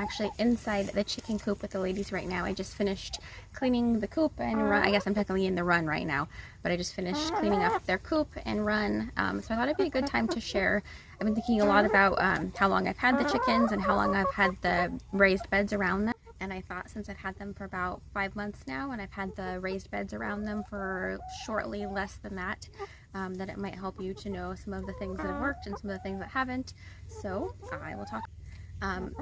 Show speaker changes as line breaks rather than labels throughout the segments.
actually inside the chicken coop with the ladies right now. I just finished cleaning the coop and run. I guess I'm technically in the run right now, but I just finished cleaning up their coop and run. So I thought it'd be a good time to share. I've been thinking a lot about how long I've had the chickens and how long I've had the raised beds around them. And I thought since I've had them for about 5 months now, and I've had the raised beds around them for shortly less than that, that it might help you to know some of the things that have worked and some of the things that haven't. So I will talk.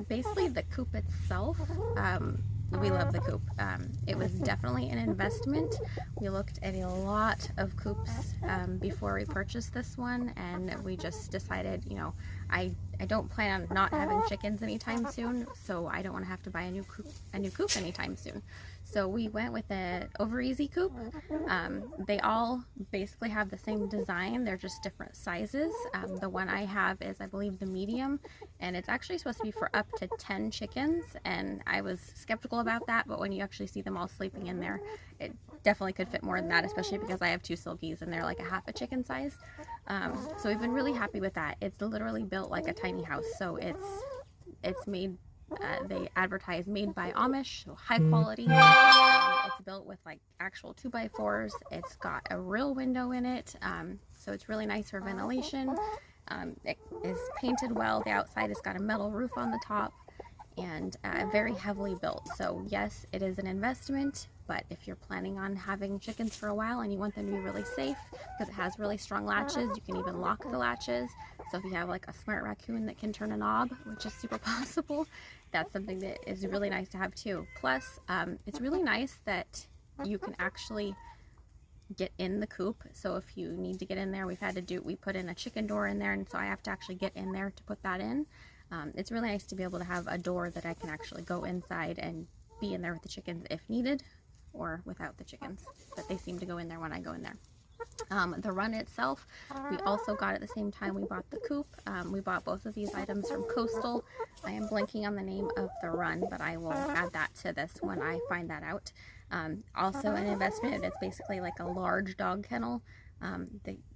Basically, the coop itself, we love the coop. It was definitely an investment. We looked at a lot of coops before we purchased this one, and we just decided, you know, I don't plan on not having chickens anytime soon, so I don't want to have to buy a new coop anytime soon. So we went with an Over Ez Coop. They all basically have the same design. They're just different sizes. The one I have is, I believe, the medium, and it's actually supposed to be for up to 10 chickens, and I was skeptical about that, but when you actually see them all sleeping in there, it definitely could fit more than that, especially because I have 2 silkies and they're like a half a chicken size. So we've been really happy with that. It's literally built like a tiny house, so it's made, they advertise made by Amish, so high quality. It's built with like actual 2x4s. It's got a real window in it, so it's really nice for ventilation. It is painted well. The outside has got a metal roof on the top, and very heavily built. So yes, it is an investment, but if you're planning on having chickens for a while and you want them to be really safe, because it has really strong latches, you can even lock the latches. So if you have like a smart raccoon that can turn a knob, which is super possible, that's something that is really nice to have too. Plus, it's really nice that you can actually get in the coop. So if you need to get in there, we put in a chicken door in there, and so I have to actually get in there to put that in. It's really nice to be able to have a door that I can actually go inside and be in there with the chickens if needed, or without the chickens, but they seem to go in there when I go in there. The run itself, we also got at the same time we bought the coop. We bought both of these items from Coastal. I am blanking on the name of the run, but I will add that to this when I find that out. Also an investment. It's basically like a large dog kennel.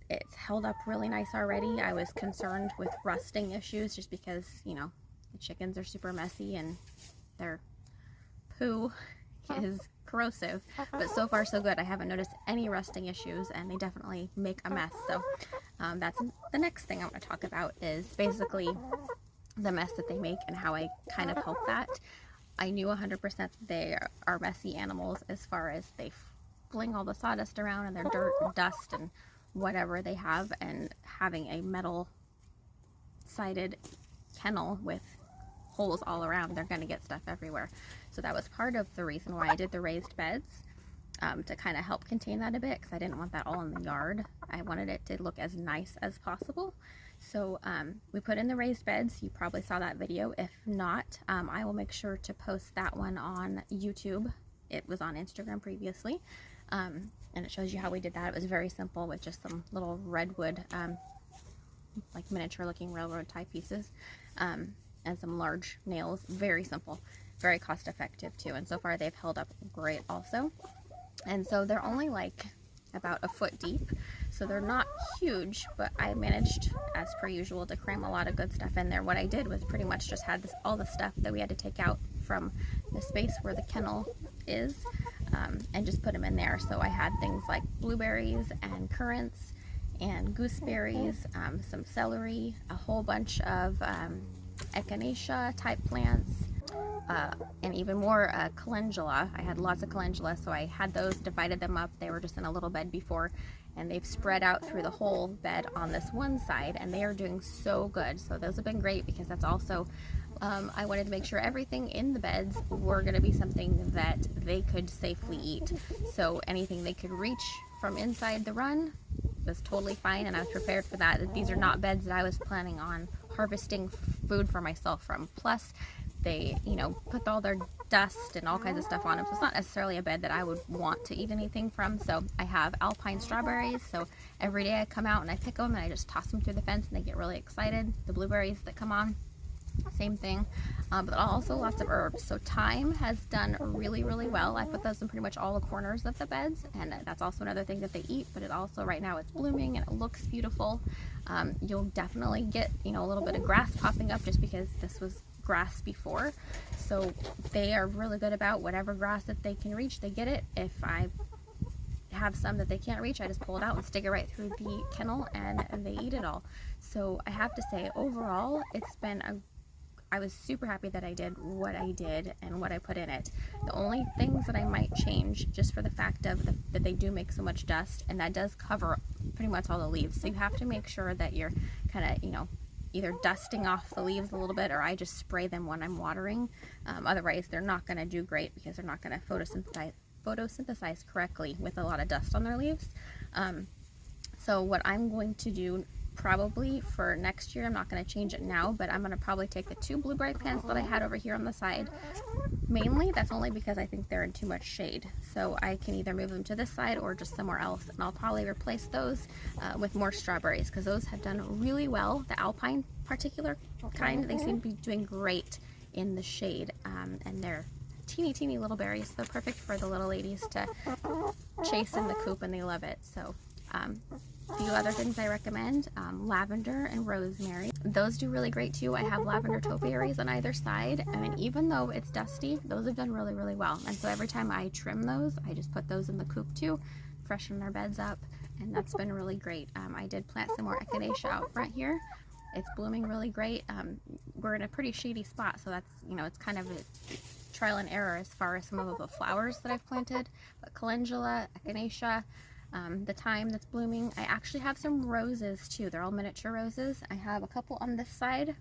It's held up really nice already. I was concerned with rusting issues just because, you know, the chickens are super messy and their poo is corrosive, but so far so good. I haven't noticed any rusting issues, and they definitely make a mess. So that's the next thing I want to talk about, is basically the mess that they make and how I kind of help that. I knew 100% they are messy animals as far as they fling all the sawdust around and their dirt and dust and whatever they have, and having a metal sided kennel with holes all around, they're going to get stuff everywhere. So that was part of the reason why I did the raised beds, to kind of help contain that a bit, because I didn't want that all in the yard. I wanted it to look as nice as possible. So we put in the raised beds. You probably saw that video. If not, I will make sure to post that one on YouTube. It was on Instagram previously, and it shows you how we did that. It was very simple with just some little redwood, like miniature looking railroad tie pieces, and some large nails. Very simple, very cost effective too, and so far they've held up great also. And so they're only like about a foot deep, so they're not huge, but I managed, as per usual, to cram a lot of good stuff in there. What I did was pretty much just had all the stuff that we had to take out from the space where the kennel is, and just put them in there. So I had things like blueberries and currants and gooseberries, some celery, a whole bunch of echinacea type plants, and even more calendula. I had lots of calendula, so I had those, divided them up. They were just in a little bed before, and they've spread out through the whole bed on this one side, and they are doing so good. So those have been great, because that's also, I wanted to make sure everything in the beds were going to be something that they could safely eat. So anything they could reach from inside the run was totally fine, and I was prepared for that. These are not beds that I was planning on harvesting food for myself from. Plus, they, you know, put all their dust and all kinds of stuff on them, so it's not necessarily a bed that I would want to eat anything from. So I have alpine strawberries, so every day I come out and I pick them and I just toss them through the fence and they get really excited. The blueberries that come on, same thing, but also lots of herbs. So thyme has done really, really well. I put those in pretty much all the corners of the beds, and that's also another thing that they eat, but it also, right now, it's blooming and it looks beautiful. You'll definitely get, you know, a little bit of grass popping up, just because this was grass before, so they are really good about whatever grass that they can reach, they get it. If I have some that they can't reach, I just pull it out and stick it right through the kennel, and they eat it all. So I have to say, overall, it's been I was super happy that I did what I did and what I put in it. The only things that I might change, just for the fact of that they do make so much dust, and that does cover pretty much all the leaves. So you have to make sure that you're kind of, you know, either dusting off the leaves a little bit, or I just spray them when I'm watering. Otherwise, they're not going to do great because they're not going to photosynthesize correctly with a lot of dust on their leaves. So what I'm going to do probably for next year, I'm not going to change it now, but I'm going to probably take the 2 blueberry plants that I had over here on the side. Mainly, that's only because I think they're in too much shade. So I can either move them to this side or just somewhere else. And I'll probably replace those with more strawberries, because those have done really well. The Alpine particular kind, they seem to be doing great in the shade. And they're teeny little berries, so they're perfect for the little ladies to chase in the coop, and they love it. So a few other things I recommend, lavender and rosemary. Those do really great too. I have lavender topiaries on either side, and even though it's dusty, those have done really well. And so every time I trim those, I just put those in the coop too, freshen their beds up, and that's been really great. I did plant some more echinacea out front here. It's blooming really great. We're in a pretty shady spot, so that's, you know, it's kind of a trial and error as far as some of the flowers that I've planted. But calendula, echinacea, the thyme that's blooming. I actually have some roses too. They're all miniature roses. I have a couple on this side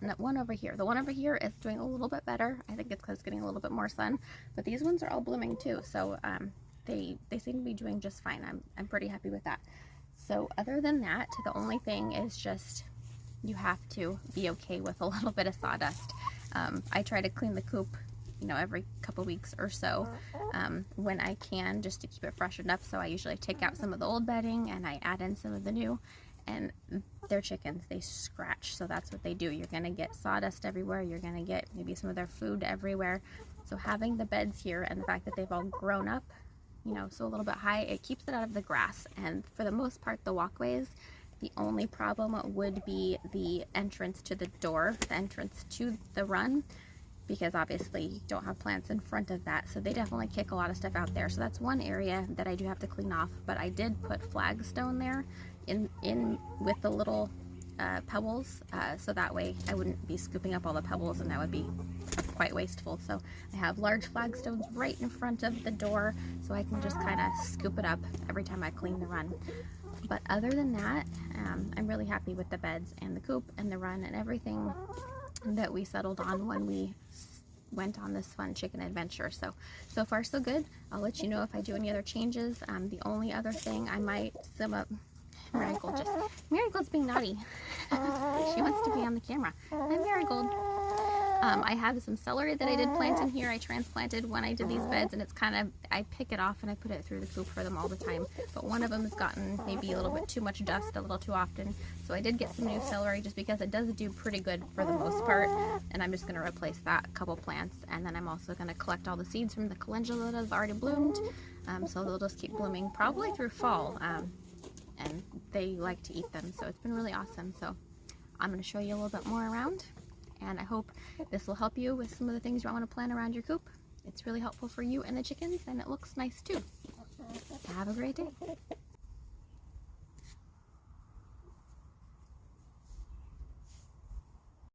and that one over here. The one over here is doing a little bit better. I think it's because it's getting a little bit more sun, but these ones are all blooming too. So they seem to be doing just fine. I'm pretty happy with that. So other than that, the only thing is just you have to be okay with a little bit of sawdust. I try to clean the coop, you know, every couple weeks or so when I can, just to keep it freshened up. So I usually take out some of the old bedding and I add in some of the new. And they're chickens, they scratch, so that's what they do. You're gonna get sawdust everywhere, you're gonna get maybe some of their food everywhere. So having the beds here and the fact that they've all grown up, you know, so a little bit high, it keeps it out of the grass. And for the most part, the walkways, the only problem would be the entrance to the door, the entrance to the run, because obviously you don't have plants in front of that, so they definitely kick a lot of stuff out there. So that's one area that I do have to clean off, but I did put flagstone there in with the little pebbles, so that way I wouldn't be scooping up all the pebbles, and that would be quite wasteful. So I have large flagstones right in front of the door, so I can just kind of scoop it up every time I clean the run. But other than that, I'm really happy with the beds and the coop and the run and everything that we settled on when we went on this fun chicken adventure. So far so good. I'll let you know if I do any other changes. The only other thing I might sim up, Marigold's being naughty. She wants to be on the camera. Hi, Marigold. I have some celery that I did plant in here. I transplanted when I did these beds, and it's kind of, I pick it off and I put it through the coop for them all the time. But one of them has gotten maybe a little bit too much dust a little too often. So I did get some new celery just because it does do pretty good for the most part. And I'm just going to replace that couple plants. And then I'm also going to collect all the seeds from the calendula that have already bloomed. So they'll just keep blooming probably through fall. And they like to eat them. So it's been really awesome. So I'm going to show you a little bit more around. And I hope this will help you with some of the things you want to plan around your coop. It's really helpful for you and the chickens, and it looks nice too. Have a great day.